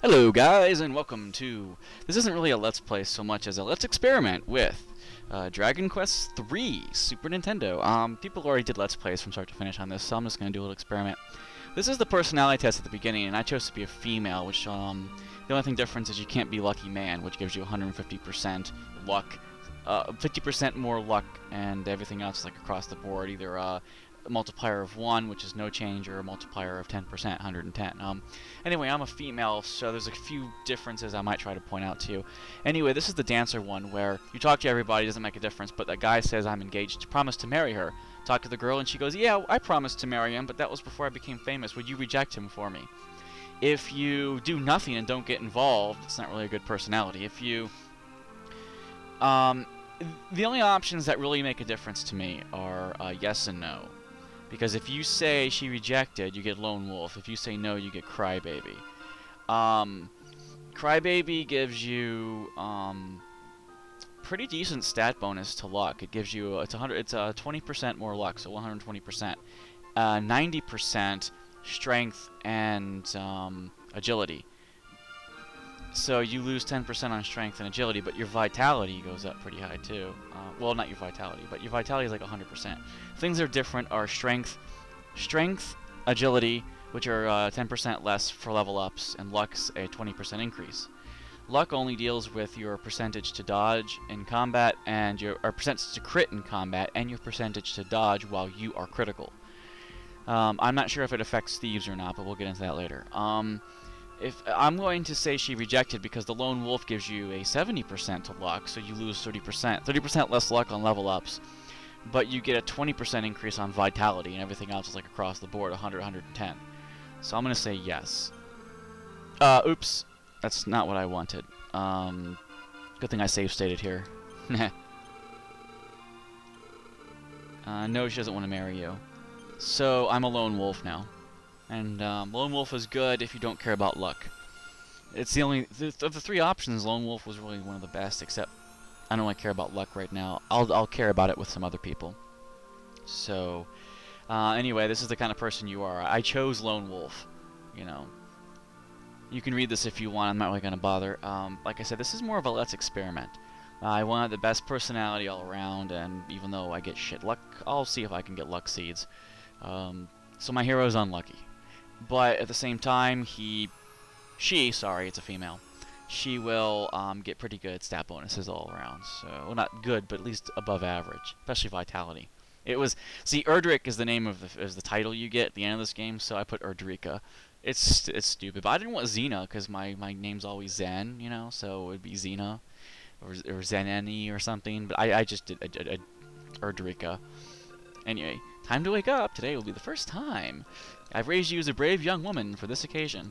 Hello guys, and welcome to... This isn't really a Let's Play so much as a Let's Experiment with Dragon Quest III Super Nintendo. People already did Let's Plays from start to finish on this, so I'm just going to do a little experiment. This is the personality test at the beginning, and I chose to be a female, which, the only thing difference is you can't be Lucky Man, which gives you 150% luck, 50% more luck, and everything else is like across the board, either, a multiplier of 1, which is no change, or a multiplier of 10%, 110. Anyway, I'm a female, so there's a few differences I might try to point out to you. Anyway, this is the dancer one, where you talk to everybody, doesn't make a difference, but the guy says I'm engaged, promise to marry her. Talk to the girl, and she goes, yeah, I promised to marry him, but that was before I became famous. Would you reject him for me? If you do nothing and don't get involved, it's not really a good personality. If you... the only options that really make a difference to me are yes and no. Because if you say she rejected, you get Lone Wolf. If you say no, you get Crybaby. Crybaby gives you pretty decent stat bonus to luck. It gives you it's 20% more luck, so 120%. 90% strength and agility. So you lose 10% on strength and agility, but your vitality goes up pretty high too. Well, not your vitality, but your vitality is like 100%. Things that are different are strength, agility, which are 10% less for level ups, and luck's a 20% increase. Luck only deals with your percentage to dodge in combat, and your percentage to crit in combat, and your percentage to dodge while you are critical. I'm not sure if it affects thieves or not, but we'll get into that later. If I'm going to say she rejected because the Lone Wolf gives you a 70% to luck, so you lose 30%. 30% less luck on level ups, but you get a 20% increase on vitality, and everything else is like across the board, 100, 110. So I'm going to say yes. Oops. That's not what I wanted. Good thing I save stated here. No, she doesn't want to marry you. So I'm a Lone Wolf now. And Lone Wolf is good if you don't care about luck. It's the only... Of the three options, Lone Wolf was really one of the best, except I don't really care about luck right now. I'll care about it with some other people. So, anyway, this is the kind of person you are. I chose Lone Wolf, you know. You can read this if you want. I'm not really going to bother. Like I said, this is more of a let's experiment. I want the best personality all around, and even though I get shit luck, I'll see if I can get luck seeds. So my hero is unlucky. But at the same time, sorry, it's a female. She will get pretty good stat bonuses all around. So, well, not good, but at least above average, especially vitality. See, Erdrick is the name of the title you get at the end of this game, so I put Erdrika. It's stupid, but I didn't want Xena because my name's always Zen, you know, so it would be Xena or Zeneni or something. But I just did Erdrika. Anyway, time to wake up. Today will be the first time I've raised you as a brave young woman for this occasion.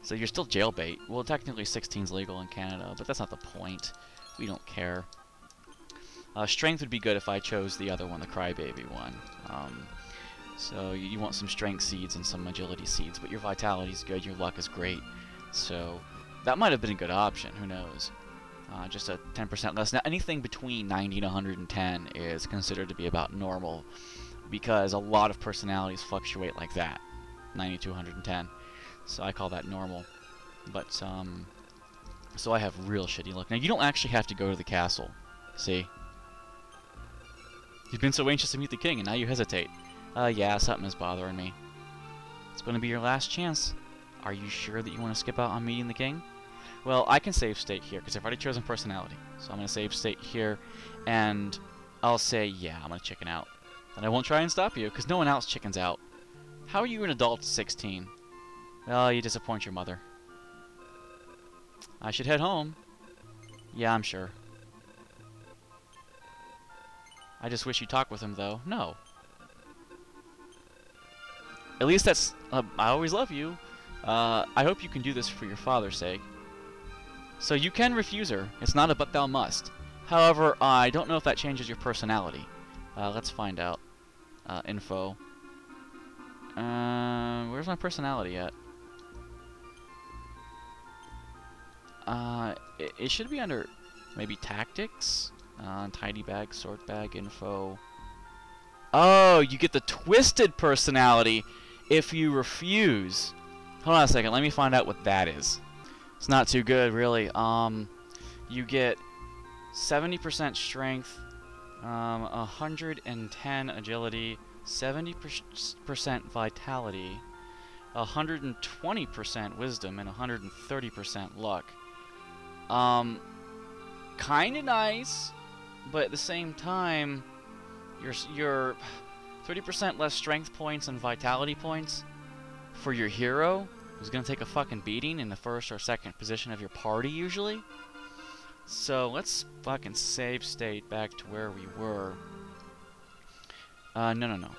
So you're still jailbait. Well, technically 16's legal in Canada, but that's not the point. We don't care. Strength would be good if I chose the other one, the Crybaby one. So you want some strength seeds and some agility seeds, but your vitality's good, your luck is great. So that might have been a good option, who knows. Just a 10% less. Now, anything between 90 and 110 is considered to be about normal, because a lot of personalities fluctuate like that, 90 to 110. So I call that normal. But, so I have real shitty luck. Now, you don't actually have to go to the castle. See? You've been so anxious to meet the king, and now you hesitate. Yeah, something is bothering me. It's going to be your last chance. Are you sure that you want to skip out on meeting the king? Well, I can save state here, because I've already chosen personality. So I'm going to save state here, and I'll say, yeah, I'm going to chicken out. And I won't try and stop you, because no one else chickens out. How are you an adult at 16? Well, you disappoint your mother. I should head home. Yeah, I'm sure. I just wish you'd talk with him, though. No. At least that's... I always love you. I hope you can do this for your father's sake. So you can refuse her. It's not a but thou must. However, I don't know if that changes your personality. Let's find out. Info. Where's my personality at? It should be under maybe tactics. Tidy bag, sort bag, info. Oh, you get the twisted personality if you refuse. Hold on a second, let me find out what that is. It's not too good, really. You get 70% strength, 110 agility, 70% vitality, 120% wisdom, and 130% luck. Kinda nice, but at the same time, you're 30% less strength points and vitality points for your hero, who's gonna take a fucking beating in the first or second position of your party usually. So let's fucking save state back to where we were. No.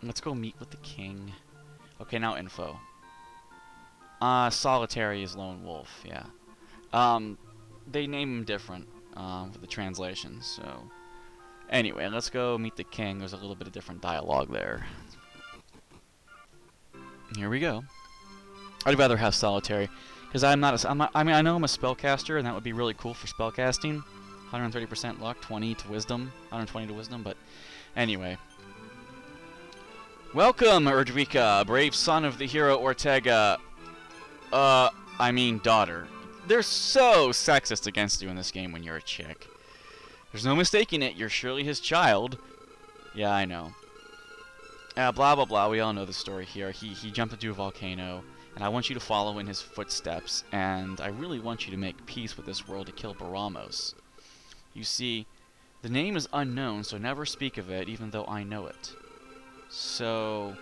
Let's go meet with the king. Okay, now info. Solitary is lone wolf, yeah. They name him different, for the translations, so... Anyway, let's go meet the king. There's a little bit of different dialogue there. Here we go. I'd rather have solitary, because I know I'm a spellcaster, and that would be really cool for spellcasting. 130% luck, 20 to wisdom, 120 to wisdom, but anyway. Welcome, Erdrika, brave son of the hero Ortega. Daughter. They're so sexist against you in this game when you're a chick. There's no mistaking it, you're surely his child. Yeah, I know. Blah blah blah, we all know the story here. He jumped into a volcano, and I want you to follow in his footsteps, and I really want you to make peace with this world to kill Baramos. You see, the name is unknown, so never speak of it, even though I know it. So,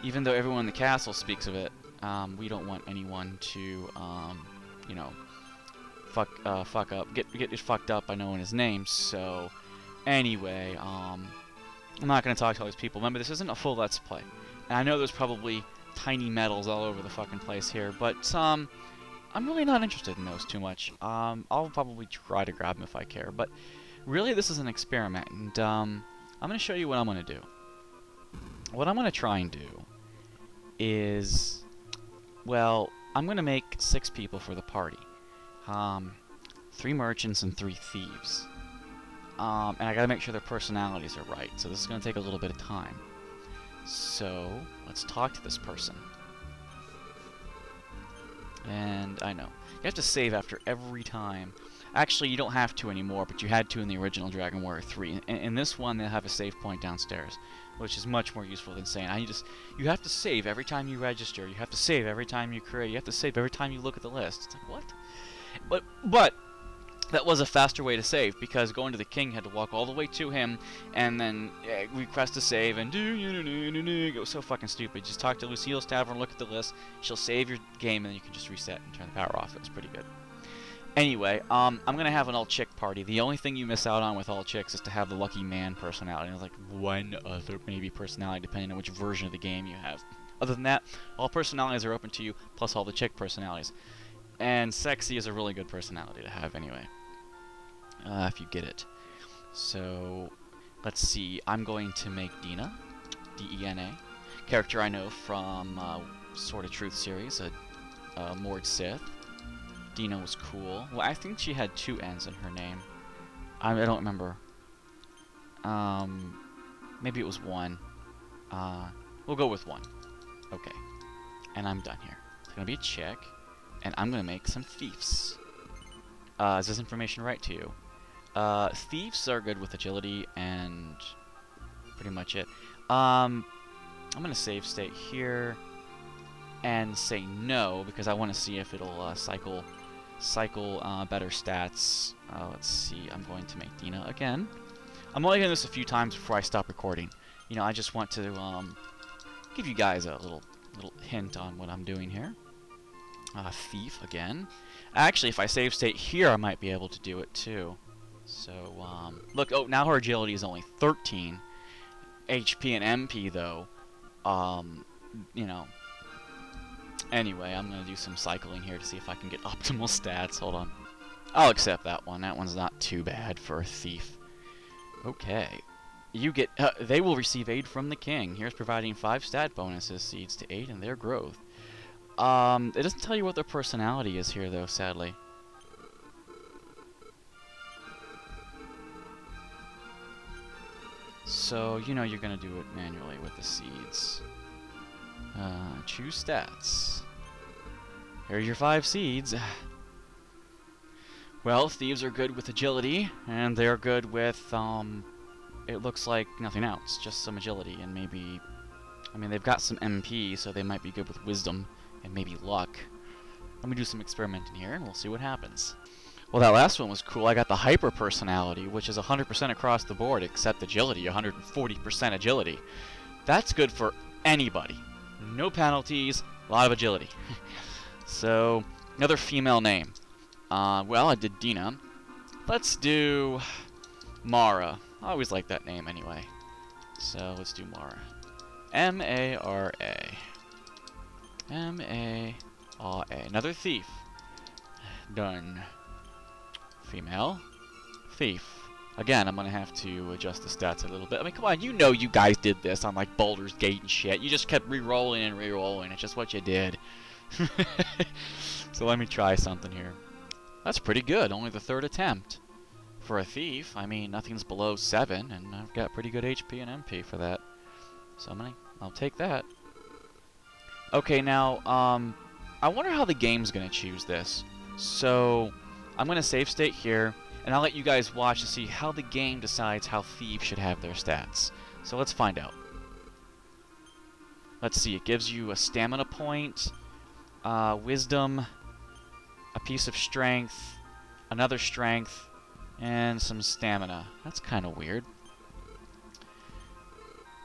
even though everyone in the castle speaks of it, we don't want anyone to, you know, get fucked up by knowing his name. So, anyway, I'm not gonna talk to all these people. Remember, this isn't a full Let's Play, and I know there's probably tiny medals all over the fucking place here, but I'm really not interested in those too much. I'll probably try to grab them if I care, but really, this is an experiment, and I'm gonna show you what I'm gonna do. What I'm gonna try and do is, well, I'm gonna make 6 people for the party. 3 merchants and 3 thieves. And I gotta make sure their personalities are right, so this is gonna take a little bit of time. So, let's talk to this person. And I know, you have to save after every time. Actually, you don't have to anymore, but you had to in the original Dragon Warrior 3. In this one, they have a save point downstairs, which is much more useful than saying, you have to save every time you register, you have to save every time you create, you have to save every time you look at the list. It's like, what? But that was a faster way to save, because going to the king had to walk all the way to him, and then request a save, and it was so fucking stupid. Just talk to Lucille's Tavern, look at the list, she'll save your game, and then you can just reset and turn the power off. It was pretty good. Anyway, I'm gonna have an all-chick party. The only thing you miss out on with all chicks is to have the lucky man personality. And there's like one other maybe personality depending on which version of the game you have. Other than that, all personalities are open to you, plus all the chick personalities. And sexy is a really good personality to have anyway, if you get it. So, let's see. I'm going to make Dina, D-E-N-A, character I know from Sword of Truth series, a Mord Sith. Dina was cool. Well, I think she had 2 N's in her name. I don't remember. Maybe it was 1. We'll go with 1. Okay. And I'm done here. It's gonna be a chick, and I'm gonna make some thieves. Is this information right to you? Thieves are good with agility and pretty much it. I'm gonna save state here and say no, because I want to see if it'll cycle better stats. Let's see, I'm going to make Dina again. I'm only going to do this a few times before I stop recording. You know, I just want to give you guys a little hint on what I'm doing here. Thief again. Actually, if I save state here, I might be able to do it too. So, look, oh, now her agility is only 13. HP and MP, though, you know. Anyway, I'm going to do some cycling here to see if I can get optimal stats. Hold on. I'll accept that one. That one's not too bad for a thief. Okay. You get... they will receive aid from the king. Here's providing 5 stat bonuses, seeds to aid in their growth. It doesn't tell you what their personality is here, though, sadly. So, you know you're going to do it manually with the seeds. Choose stats. Here's your 5 seeds. Well, thieves are good with agility, and they're good with, it looks like nothing else, just some agility, and maybe, I mean, they've got some MP, so they might be good with wisdom, and maybe luck. Let me do some experimenting here, and we'll see what happens. Well, that last one was cool. I got the hyper personality, which is 100% across the board, except agility, 140% agility. That's good for anybody. No penalties, a lot of agility. So, another female name. Well, I did Dina. Let's do Mara. I always like that name anyway. So, let's do Mara. M-A-R-A. M-A-R-A. Another thief. Done. Female. Thief. Again, I'm going to have to adjust the stats a little bit. I mean, come on, you know you guys did this on, like, Baldur's Gate and shit. You just kept re-rolling and re-rolling. It's just what you did. So let me try something here. That's pretty good. Only the 3rd attempt. For a thief, I mean, nothing's below 7, and I've got pretty good HP and MP for that. So I'll take that. Okay, now, I wonder how the game's going to choose this. So, I'm going to save state here, and I'll let you guys watch to see how the game decides how thieves should have their stats. So let's find out. Let's see, it gives you a stamina point, wisdom, a piece of strength, another strength, and some stamina. That's kind of weird.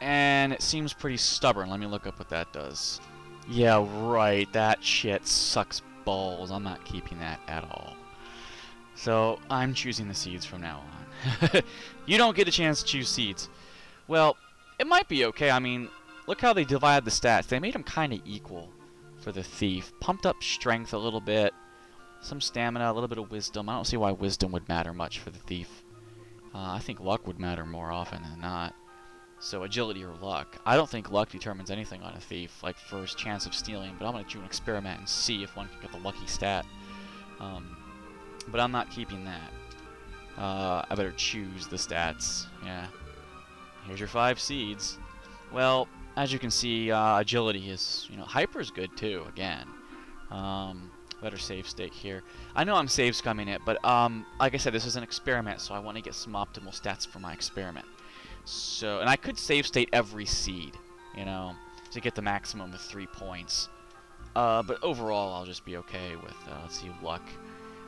And it seems pretty stubborn. Let me look up what that does. Yeah, right, that shit sucks balls. I'm not keeping that at all. So, I'm choosing the seeds from now on. You don't get a chance to choose seeds. Well, it might be okay. I mean, look how they divide the stats. They made them kind of equal for the thief. Pumped up strength a little bit. Some stamina, a little bit of wisdom. I don't see why wisdom would matter much for the thief. I think luck would matter more often than not. So agility or luck. I don't think luck determines anything on a thief, like for his chance of stealing, but I'm going to do an experiment and see if one can get the lucky stat. But I'm not keeping that. I better choose the stats. Yeah. Here's your 5 seeds. Well, as you can see, agility is, hyper's good too, again. Better save state here. I know I'm save scumming it, but like I said, this is an experiment, so I want to get some optimal stats for my experiment. So, and I could save state every seed, to get the maximum of 3 points. But overall, I'll just be okay with, let's see, luck.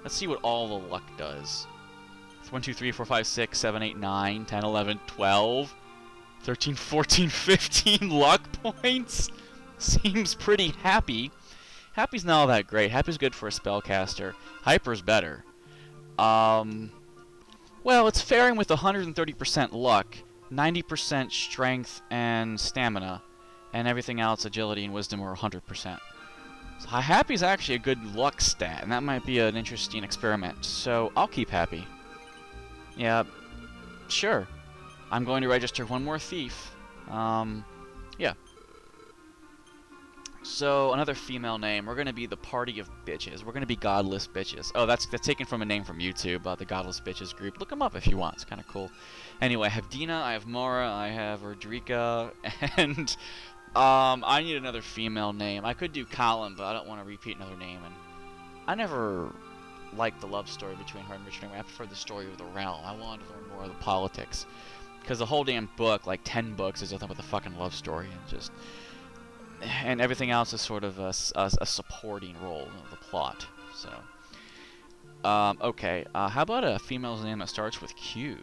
Let's see what all the luck does. It's 1, 2, 3, 4, 5, 6, 7, 8, 9, 10, 11, 12, 13, 14, 15 luck points. Seems pretty happy. Happy's not all that great. Happy's good for a spellcaster. Hyper's better. Well, it's faring with 130% luck, 90% strength and stamina, and everything else, agility and wisdom, are 100%. So Happy's actually a good luck stat, and that might be an interesting experiment. So I'll keep Happy. Yeah, sure. I'm going to register one more thief. Yeah. So, another female name. We're going to be the Party of Bitches. We're going to be Godless Bitches. Oh, that's taken from a name from YouTube, the Godless Bitches group. Look them up if you want. It's kind of cool. Anyway, I have Dina, I have Mara, I have Rodrika, and I need another female name. I could do Colin, but I don't want to repeat another name. And I never liked the love story between her and Richard. I prefer the story of the realm. I wanted to learn more of the politics. Because the whole damn book, like 10 books, is nothing but the fucking love story. And everything else is sort of a supporting role of the plot. So, okay. How about a female's name that starts with Q?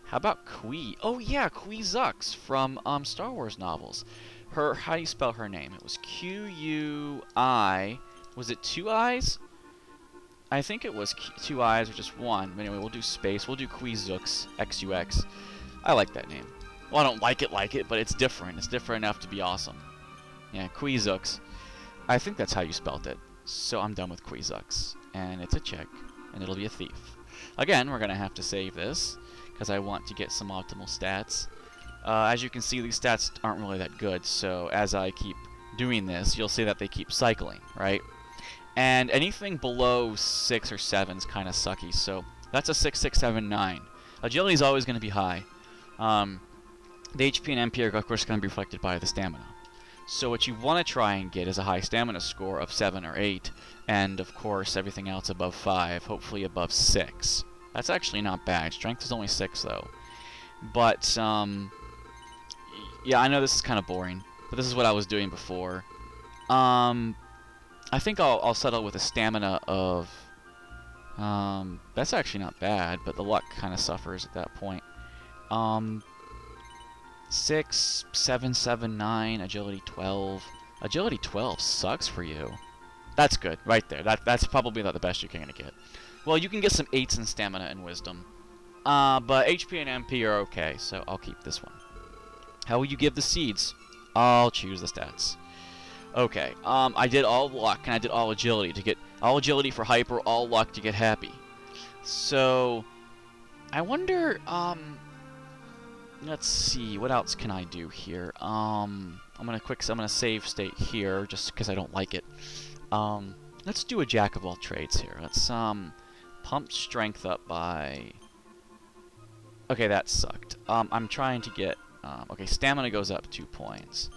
How about Kui? Oh yeah, Kui Zux from Star Wars novels. How do you spell her name? It was Q-U-I. Was it 2 I's? I think it was 2 I's or just 1. But anyway, we'll do space. We'll do Kui Zux, X-U-X. I like that name. Well, I don't like it, but it's different. It's different enough to be awesome. Yeah, Kui Zux. I think that's how you spelt it. So I'm done with Kui Zux. And it's a check. And it'll be a thief. Again, we're going to have to save this, because I want to get some optimal stats. As you can see, these stats aren't really that good. So as I keep doing this, you'll see that they keep cycling, right? And anything below 6 or 7 is kind of sucky. So that's a 6, 6, 7, 9. Agility is always going to be high. The HP and MP are, of course, going to be reflected by the stamina. So what you want to try and get is a high stamina score of 7 or 8, and of course everything else above 5, hopefully above 6. That's actually not bad. Strength is only 6 though. But, yeah, I know this is kind of boring, but this is what I was doing before. I think I'll settle with a stamina of, that's actually not bad, but the luck kind of suffers at that point. 6, 7, 7, 9, agility 12. Agility 12 sucks for you. That's good, right there. That's probably not the best you're gonna get. Well, you can get some 8s in stamina and wisdom. But HP and MP are okay, so I'll keep this one. How will you give the seeds? I'll choose the stats. Okay, I did all luck and I did all agility to get all agility for hyper, all luck to get happy. So I wonder, let's see, what else can I do here? I'm gonna save state here just because I don't like it. Let's do a jack of all trades here. Let's pump strength up by. Okay, that sucked. I'm trying to get. Okay, stamina goes up 2 points.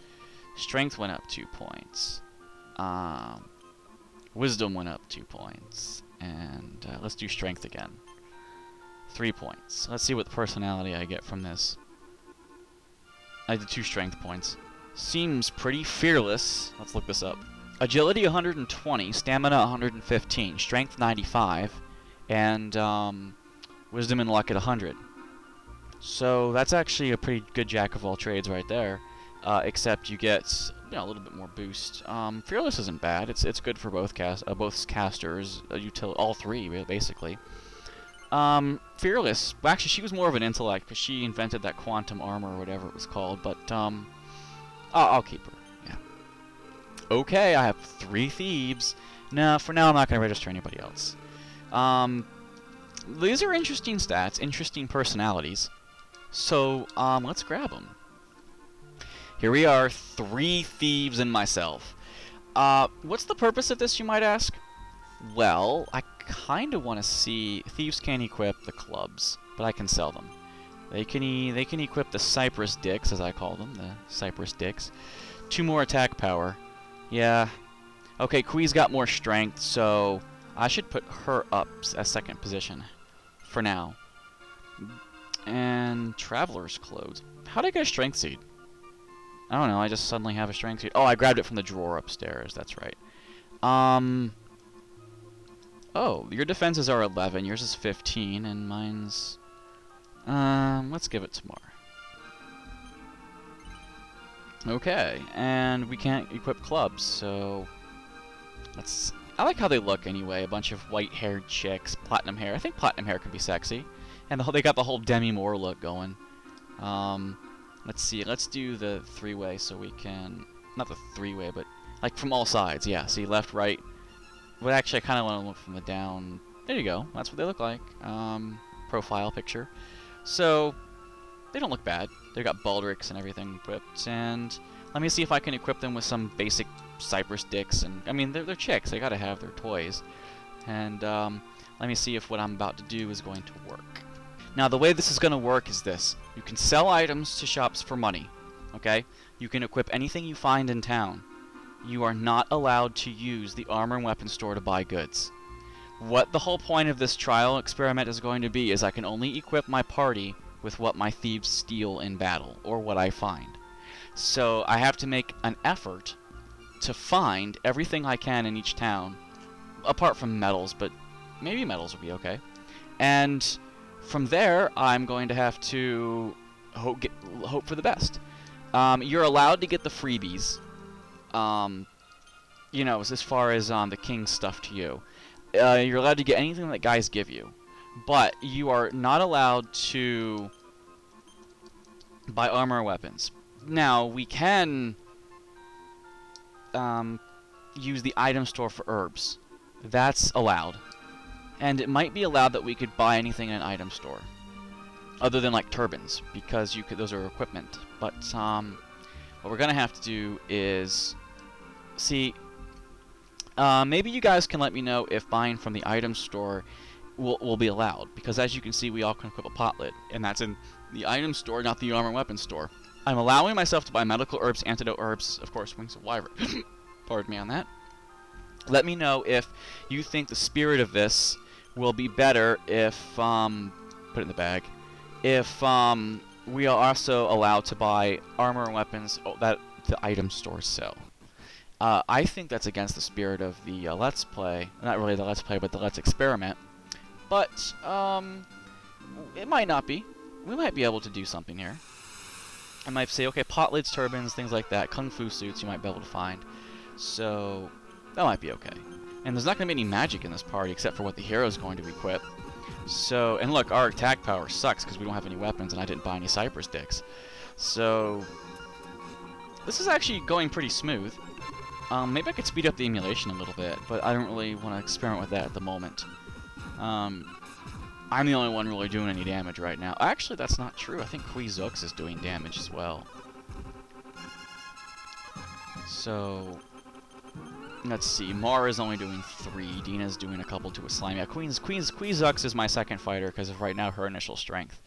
Strength went up 2 points. Wisdom went up 2 points. And let's do strength again. 3 points. Let's see what personality I get from this. I did 2 strength points. Seems pretty fearless. Let's look this up. Agility 120, stamina 115, strength 95, and wisdom and luck at 100. So that's actually a pretty good jack of all trades right there. Except you get a little bit more boost. Fearless isn't bad. It's good for both casters, all three basically. Fearless. Well, actually, she was more of an intellect because she invented that quantum armor or whatever it was called. But I'll keep her. Yeah. Okay, I have 3 thieves. No, for now I'm not going to register anybody else. These are interesting stats, interesting personalities. So let's grab them. Here we are, 3 thieves and myself. What's the purpose of this, you might ask? Well, I kind of want to see. Thieves can't equip the clubs, but I can sell them. They can equip the Cypress Dicks, as I call them, the Cypress Dicks. 2 more attack power. Yeah. Okay, Kui's got more strength, so I should put her up as second position for now. And Traveler's Clothes. How did I get a strength seed? I don't know, I just suddenly have a strength seed. Oh, I grabbed it from the drawer upstairs, that's right. Oh, your defenses are 11, yours is 15, and mine's... let's give it to Mar. Okay, and we can't equip clubs, so... I like how they look anyway, a bunch of white-haired chicks, platinum hair. I think platinum hair can be sexy. And they got the whole Demi Moore look going. Let's see, let's do the 3-way so we can... Not the 3-way, but like from all sides, yeah. See, left, right. But actually, I kind of want to look from the down. There you go, that's what they look like. Profile picture. So, they don't look bad. They've got baldricks and everything equipped. And let me see if I can equip them with some basic Cypress Dicks. And I mean, they're chicks, they gotta have their toys. And let me see if what I'm about to do is going to work. Now, the way this is going to work is this. You can sell items to shops for money, okay? You can equip anything you find in town. You are not allowed to use the armor and weapon store to buy goods. What the whole point of this trial experiment is going to be is I can only equip my party with what my thieves steal in battle, or what I find. So I have to make an effort to find everything I can in each town, apart from metals, but maybe metals will be okay. And from there, I'm going to have to hope for the best. You're allowed to get the freebies, you know, as far as the king's stuff to you. You're allowed to get anything that guys give you, but you are not allowed to buy armor or weapons. Now, we can use the item store for herbs. That's allowed. And it might be allowed that we could buy anything in an item store, other than like turbans, because those are equipment. But what we're gonna have to do is see. Maybe you guys can let me know if buying from the item store will be allowed, because as you can see, we all can equip a pot lid, and that's in the item store, not the armor and weapon store. I'm allowing myself to buy medical herbs, antidote herbs, of course, wings of wyvern. Pardon me on that. Let me know if you think the spirit of this will be better if, put it in the bag, if we are also allowed to buy armor and weapons that the item stores sell. I think that's against the spirit of the Let's Play. Not really the Let's Play, but the Let's Experiment. But, it might not be. We might be able to do something here. I might say, okay, pot lids, turbans, things like that, kung fu suits you might be able to find. So, that might be okay. And there's not going to be any magic in this party except for what the hero's going to equip. So, and look, our attack power sucks because we don't have any weapons and I didn't buy any cypress sticks. So, this is actually going pretty smooth. Maybe I could speed up the emulation a little bit, but I don't really want to experiment with that at the moment. I'm the only one really doing any damage right now. Actually, that's not true. I think Quizux is doing damage as well. So, let's see. Mara's only doing 3. Dina's doing a couple to a slime. Yeah, Quizux is my second fighter because of right now her initial strength.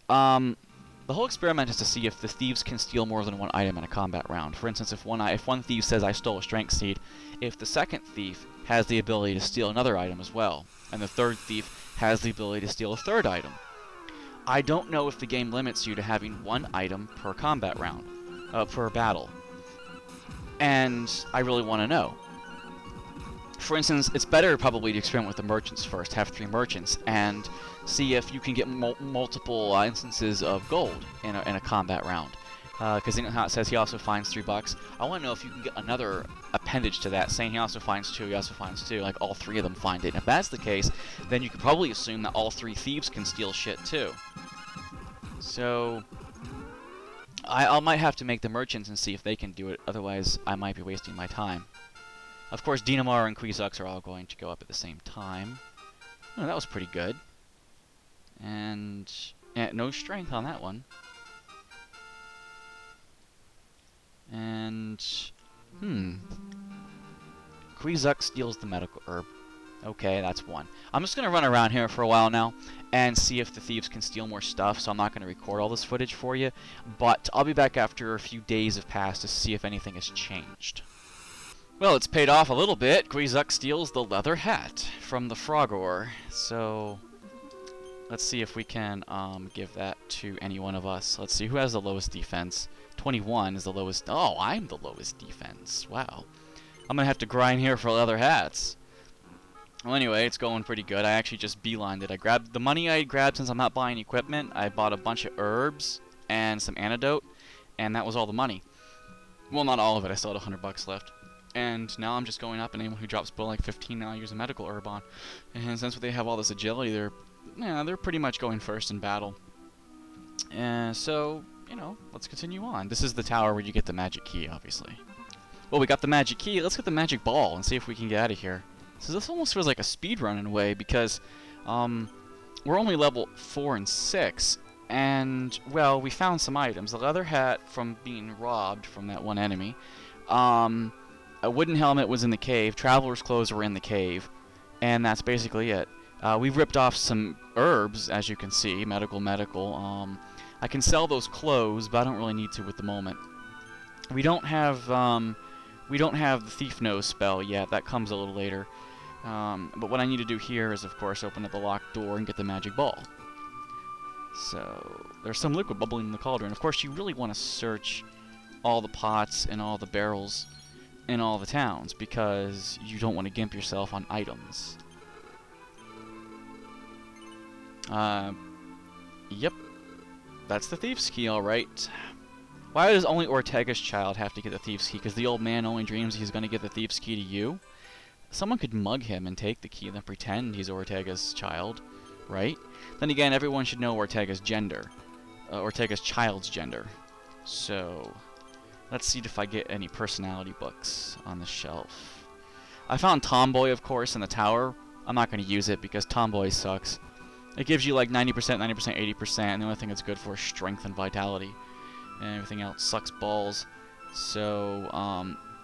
The whole experiment is to see if the thieves can steal more than one item in a combat round. For instance, if one thief says, I stole a strength seed, if the second thief has the ability to steal another item as well, and the third thief has the ability to steal a third item. I don't know if the game limits you to having one item per combat round, per battle. And I really want to know. For instance, it's better probably to experiment with the merchants first, have 3 merchants, and see if you can get multiple instances of gold in a combat round. Because you know how it says he also finds $3. I want to know if you can get another appendage to that, saying he also finds 2, he also finds 2, like all 3 of them find it. And if that's the case, then you could probably assume that all 3 thieves can steal shit too. So, I might have to make the merchants and see if they can do it, otherwise I might be wasting my time. Of course, Dinamar and Quizux are all going to go up at the same time. Oh, that was pretty good. And yeah, no strength on that one. And, Quizux steals the medical herb. Okay, that's 1. I'm just going to run around here for a while now and see if the thieves can steal more stuff, so I'm not going to record all this footage for you. But I'll be back after a few days have passed to see if anything has changed. Well, it's paid off a little bit. Quizux steals the leather hat from the Frogor. So, let's see if we can give that to any one of us. Let's see, who has the lowest defense? 21 is the lowest. Oh, I'm the lowest defense. Wow. I'm going to have to grind here for leather hats. Well, anyway, it's going pretty good. I actually just beelined it. I grabbed the money I grabbed since I'm not buying equipment. I bought a bunch of herbs and some antidote, and that was all the money. Well, not all of it. I still had $100 left. And now I'm just going up, and anyone who drops below like 15 now I use a medical herb on. And since they have all this agility, they're pretty much going first in battle. And so, you know, let's continue on. This is the tower where you get the magic key, obviously. Well, we got the magic key. Let's get the magic ball and see if we can get out of here. So this almost feels like a speed run in a way because we're only level 4 and 6. And, well, we found some items. The leather hat from being robbed from that one enemy. A wooden helmet was in the cave. Traveler's clothes were in the cave. And that's basically it. We've ripped off some herbs, as you can see. Medical. I can sell those clothes, but I don't really need to at the moment. We don't have the Thief Nose spell yet. That comes a little later. But what I need to do here is, of course, open up the locked door and get the magic ball. So, there's some liquid bubbling in the cauldron. Of course, you really want to search all the pots and all the barrels in all the towns, because you don't want to gimp yourself on items. Yep. That's the Thief's Key, alright. Why does only Ortega's child have to get the Thief's Key? Because the old man only dreams he's going to get the Thief's Key to you? Someone could mug him and take the key and then pretend he's Ortega's child, right? Then again, everyone should know Ortega's gender. Ortega's child's gender. So, let's see if I get any personality books on the shelf. I found Tomboy, of course, in the tower. I'm not going to use it because Tomboy sucks. It gives you like 90%, 80%, and the only thing it's good for is strength and vitality. And everything else sucks balls. So,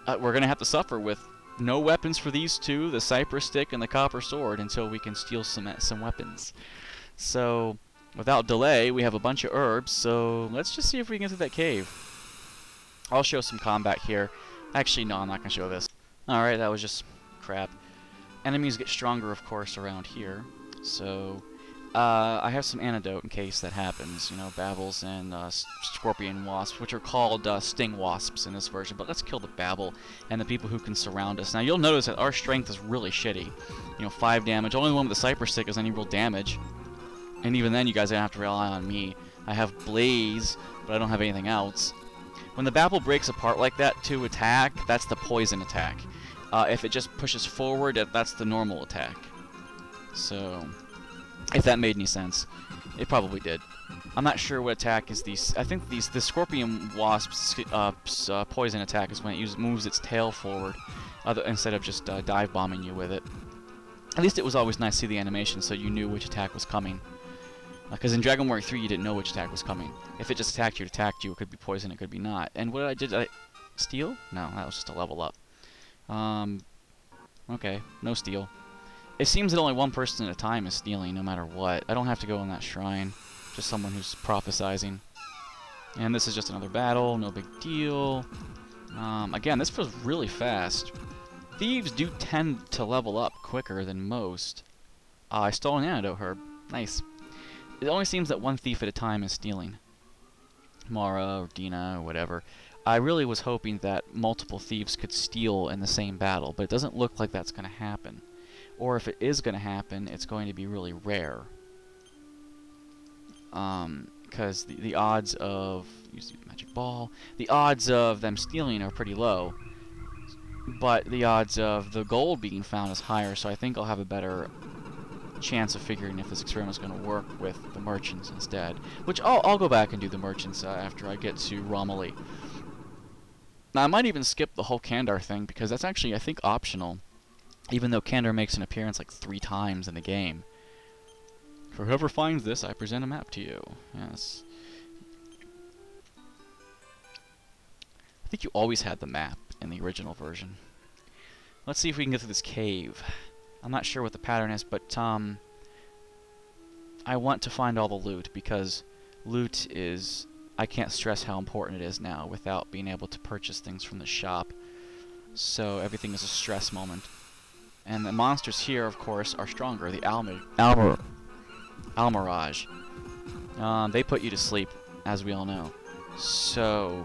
we're going to have to suffer with no weapons for these two, the cypress stick and the copper sword, until we can steal some weapons. So, without delay, we have a bunch of herbs, so let's just see if we can get through that cave. I'll show some combat here. Actually, no, I'm not going to show this. Alright, that was just crap. Enemies get stronger, of course, around here. So, I have some antidote in case that happens. You know, babbles and scorpion wasps, which are called sting wasps in this version. But let's kill the babble and the people who can surround us. Now, you'll notice that our strength is really shitty. You know, 5 damage. Only one with the cypress stick is any real damage. And even then, you guys are going to have to rely on me. I have blaze, but I don't have anything else. When the babble breaks apart like that to attack, that's the poison attack. If it just pushes forward, that's the normal attack. So, if that made any sense. It probably did. I'm not sure what attack is these. I think the scorpion wasp's poison attack is when it moves its tail forward, instead of just dive bombing you with it. At least it was always nice to see the animation so you knew which attack was coming. Because in Dragon Warrior 3 you didn't know which attack was coming. If it just attacked you, it attacked you. It could be poison, it could be not. And what did I steal? No, that was just a level up. Okay, no steal. It seems that only one person at a time is stealing, no matter what. I don't have to go in that shrine. Just someone who's prophesizing. And this is just another battle, no big deal. Again, this feels really fast. Thieves do tend to level up quicker than most. I stole an antidote herb. Nice. It only seems that one thief at a time is stealing. Mara or Dina or whatever. I really was hoping that multiple thieves could steal in the same battle, but it doesn't look like that's going to happen. Or if it is going to happen, it's going to be really rare. Because the odds of... use the magic ball. The odds of them stealing are pretty low. But the odds of the gold being found is higher, so I think I'll have a better chance of figuring if this experiment's going to work with the merchants instead. Which I'll go back and do the merchants after I get to Romilly. Now I might even skip the whole Kandar thing because that's actually, I think, optional. Even though Kandar makes an appearance like 3 times in the game. For whoever finds this, I present a map to you. Yes. I think you always had the map in the original version. Let's see if we can get through this cave. I'm not sure what the pattern is, but I want to find all the loot because loot is... I can't stress how important it is now without being able to purchase things from the shop. So everything is a stress moment. And the monsters here, of course, are stronger. The Almirage. They put you to sleep, as we all know. So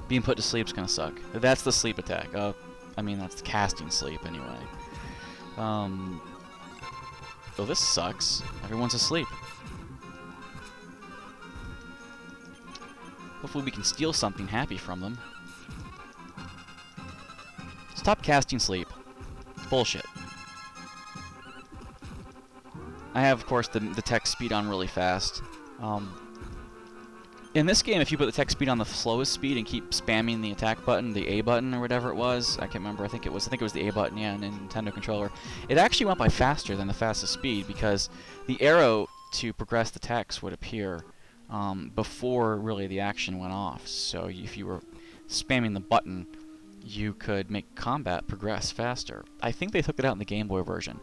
being put to sleep is gonna suck. That's the sleep attack. I mean, that's the casting sleep anyway. So this sucks. Everyone's asleep. Hopefully we can steal something happy from them. Stop casting sleep. Bullshit. I have, of course, the text speed on really fast. In this game, if you put the text speed on the slowest speed and keep spamming the attack button, the A button or whatever it was, I can't remember. I think it was the A button, yeah, in a Nintendo controller. It actually went by faster than the fastest speed because the arrow to progress the text would appear before really the action went off. So if you were spamming the button, you could make combat progress faster. I think they took it out in the Game Boy version,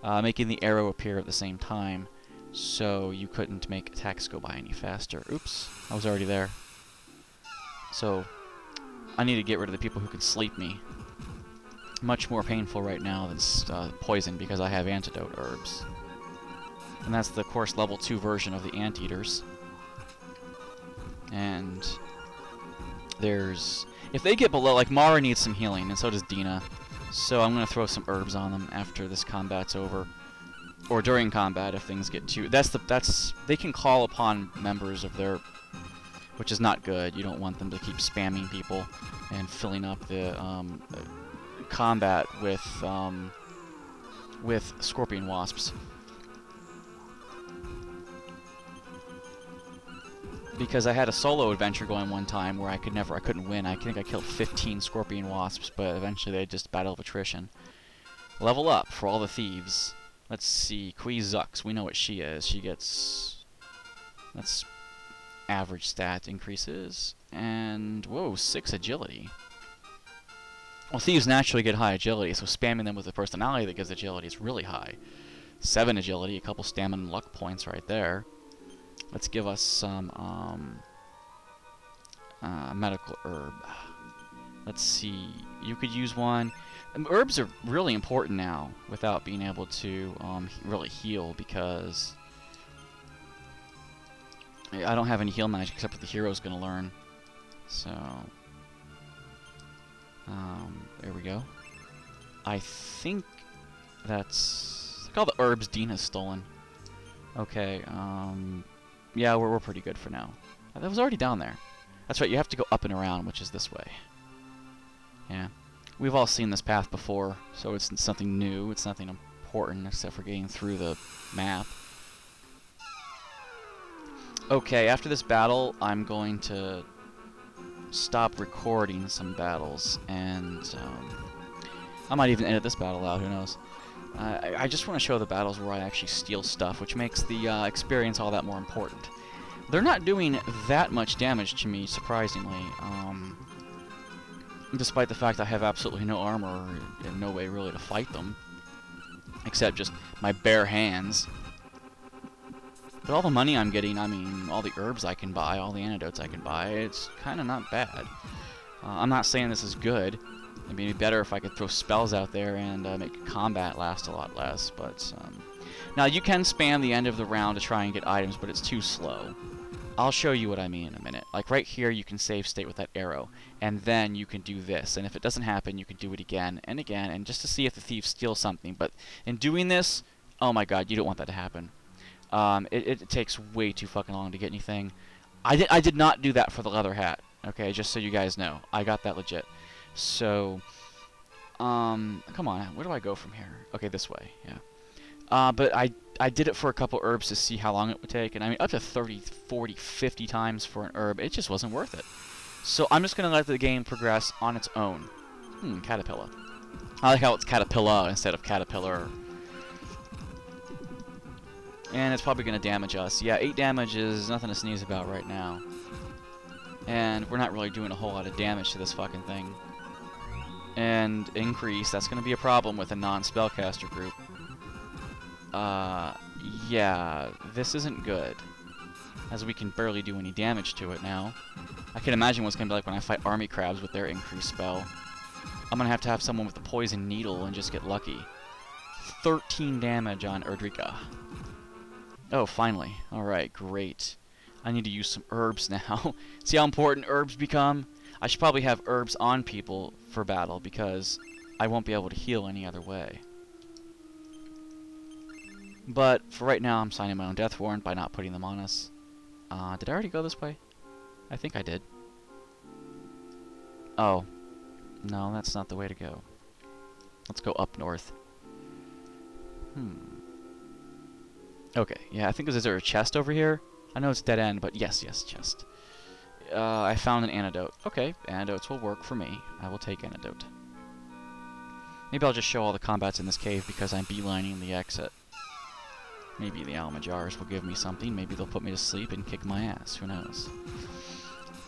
making the arrow appear at the same time. So you couldn't make attacks go by any faster. Oops, I was already there. So I need to get rid of the people who can sleep me. Much more painful right now than poison because I have antidote herbs. And that's the, of course, level 2 version of the anteaters. And there's... if they get below, like Mara needs some healing, and so does Dina. So I'm going to throw some herbs on them after this combat's over. Or during combat if things get too... they can call upon members of their... which is not good. You don't want them to keep spamming people and filling up the combat with scorpion wasps. Because I had a solo adventure going one time where I couldn't win. I think I killed 15 scorpion wasps, but eventually they just battle of attrition. Level up for all the thieves. Let's see, Zux. We know what she is. She gets... that's average stat increases. And, whoa, 6 agility. Well, thieves naturally get high agility, so spamming them with a personality that gives agility is really high. 7 agility, a couple stamina and luck points right there. Let's give us some medical herb. Let's see. You could use one. Herbs are really important now without being able to really heal, because I don't have any heal magic except for the hero's going to learn. So, there we go. I think that's... Look, all the herbs Dean has stolen. Okay, yeah, we're pretty good for now. That was already down there. That's right, you have to go up and around, which is this way. Yeah. We've all seen this path before, so it's something new. It's nothing important except for getting through the map. Okay, after this battle, I'm going to stop recording some battles, and I might even edit this battle out, who knows. I just want to show the battles where I actually steal stuff, which makes the experience all that more important. They're not doing that much damage to me, surprisingly, despite the fact I have absolutely no armor and no way really to fight them, except just my bare hands. But all the money I'm getting, I mean, all the herbs I can buy, all the antidotes I can buy, it's kind of not bad. I'm not saying this is good. It'd be better if I could throw spells out there and make combat last a lot less, but... Now, you can spam the end of the round to try and get items, but it's too slow. I'll show you what I mean in a minute. Like right here, you can save state with that arrow, and then you can do this. And if it doesn't happen, you can do it again and again, and just to see if the thief steals something. But in doing this, oh my god, you don't want that to happen. It takes way too fucking long to get anything. I did not do that for the leather hat, okay, just so you guys know. I got that legit. So, come on, where do I go from here? Okay, this way, yeah. But I did it for a couple herbs to see how long it would take, and I mean, up to 30, 40, 50 times for an herb, it just wasn't worth it. So I'm just going to let the game progress on its own. Caterpillar. I like how it's caterpillar instead of caterpillar. And it's probably going to damage us. Yeah, 8 damage is nothing to sneeze about right now. And we're not really doing a whole lot of damage to this fucking thing. And increase, that's going to be a problem with a non-spellcaster group. Yeah, this isn't good, as we can barely do any damage to it now. I can imagine what's going to be like when I fight army crabs with their increased spell. I'm going to have someone with the poison needle and just get lucky. 13 damage on Erdrika. Oh, finally. Alright, great. I need to use some herbs now. See how important herbs become? I should probably have herbs on people for battle, because I won't be able to heal any other way. But for right now, I'm signing my own death warrant by not putting them on us. Did I already go this way? I think I did. Oh. No, that's not the way to go. Let's go up north. Okay, yeah, I think is there a chest over here? I know it's dead end, but yes, chest. I found an antidote. Okay, antidotes will work for me. I will take antidote. Maybe I'll just show all the combats in this cave because I'm beelining the exit. Maybe the Almajars will give me something. Maybe they'll put me to sleep and kick my ass. Who knows?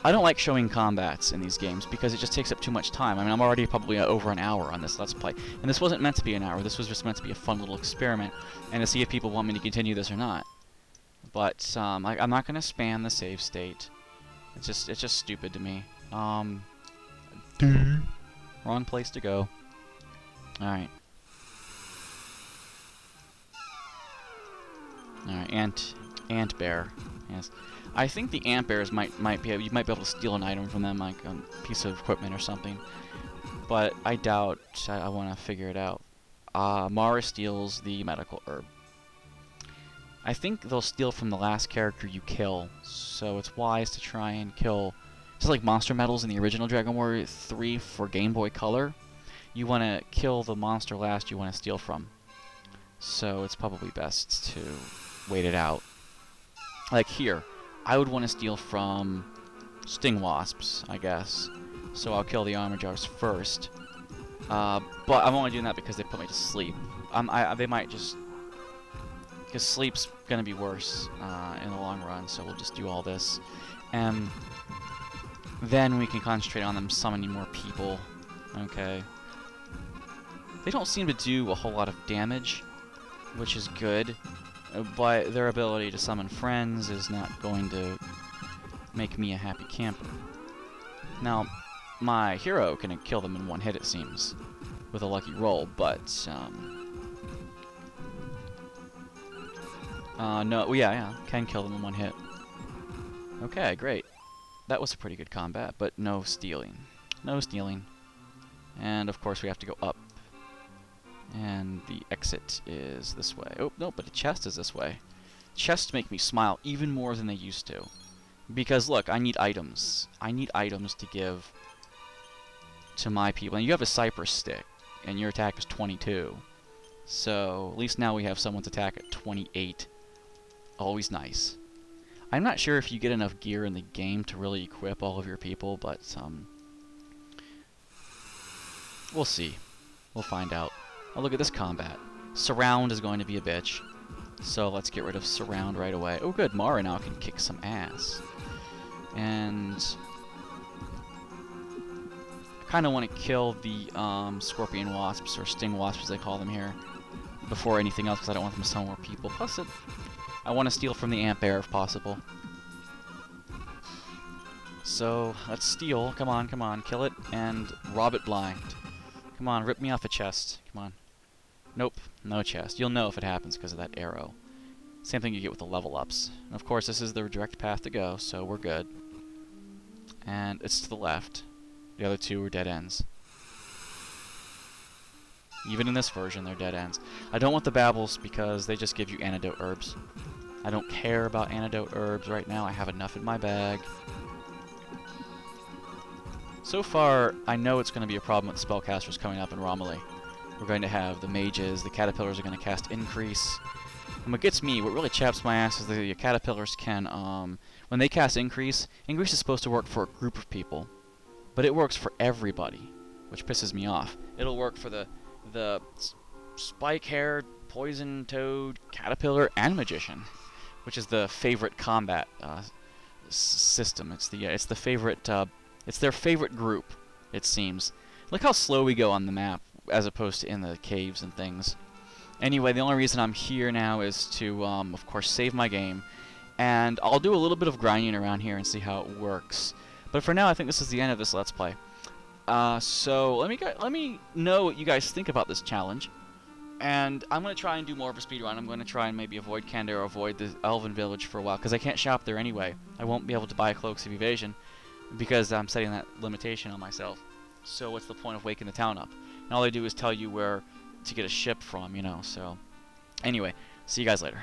I don't like showing combats in these games because it just takes up too much time. I mean, I'm already probably over an hour on this Let's Play. And this wasn't meant to be an hour. This was just meant to be a fun little experiment and to see if people want me to continue this or not. But I'm not going to spam the save state. It's just stupid to me. Wrong place to go. Alright. Alright, ant bear. Yes. I think the ant bears you might be able to steal an item from them, like a piece of equipment or something. But I doubt I want to figure it out. Mara steals the medical herb. I think they'll steal from the last character you kill, so it's wise to try and kill... Just like monster medals in the original Dragon Warrior 3 for Game Boy Color, you want to kill the monster last you want to steal from. So it's probably best to wait it out. Like here, I would want to steal from sting wasps, I guess. So I'll kill the armor jars first. But I'm only doing that because they put me to sleep. They might just... Because sleep's going to be worse in the long run, so we'll just do all this. And then we can concentrate on them summoning more people. Okay. They don't seem to do a whole lot of damage. which is good. But their ability to summon friends is not going to make me a happy camper. Now, my hero can kill them in one hit, it seems, with a lucky roll, but, no, well, yeah, can kill them in one hit. Okay, great. That was a pretty good combat, but no stealing. No stealing. And, of course, we have to go up. And the exit is this way. Oh, no, but the chest is this way. Chests make me smile even more than they used to. Because, look, I need items. I need items to give to my people. And you have a cypress stick, and your attack is 22. So, at least now we have someone's attack at 28. Always nice. I'm not sure if you get enough gear in the game to really equip all of your people, but, we'll see. We'll find out. Oh, look at this combat. Surround is going to be a bitch. So let's get rid of Surround right away. Oh good, Mara now can kick some ass. And I kind of want to kill the Scorpion Wasps, or Sting Wasps as they call them here, before anything else, because I don't want them to summon more people. Plus, I want to steal from the Amp Bear if possible. So, let's steal. Come on, come on. Kill it and rob it blind. Come on, rip me off a chest. Come on. Nope, no chest. You'll know if it happens because of that arrow. Same thing you get with the level ups. And of course, this is the direct path to go, so we're good. And it's to the left. The other two are dead ends. Even in this version, they're dead ends. I don't want the Babbles because they just give you antidote herbs. I don't care about antidote herbs right now. I have enough in my bag. So far, I know it's going to be a problem with the spellcasters coming up in Romilly. We're going to have the mages, the caterpillars are going to cast Increase. And what gets me, what really chaps my ass is the caterpillars can, when they cast Increase, Increase is supposed to work for a group of people. But it works for everybody, which pisses me off. It'll work for the spike-haired, poison-toed, caterpillar, and magician, which is the favorite combat system. It's the favorite, it's their favorite group, it seems. Look how slow we go on the map, as opposed to in the caves and things. Anyway, the only reason I'm here now is to, of course, save my game. And I'll do a little bit of grinding around here and see how it works. But for now, I think this is the end of this Let's Play. So let me know what you guys think about this challenge. And I'm going to try and do more of a speedrun. I'm going to try and maybe avoid Kandar or avoid the Elven Village for a while, because I can't shop there anyway. I won't be able to buy Cloaks of Evasion, because I'm setting that limitation on myself. So what's the point of waking the town up? And all they do is tell you where to get a ship from, you know, so... Anyway, see you guys later.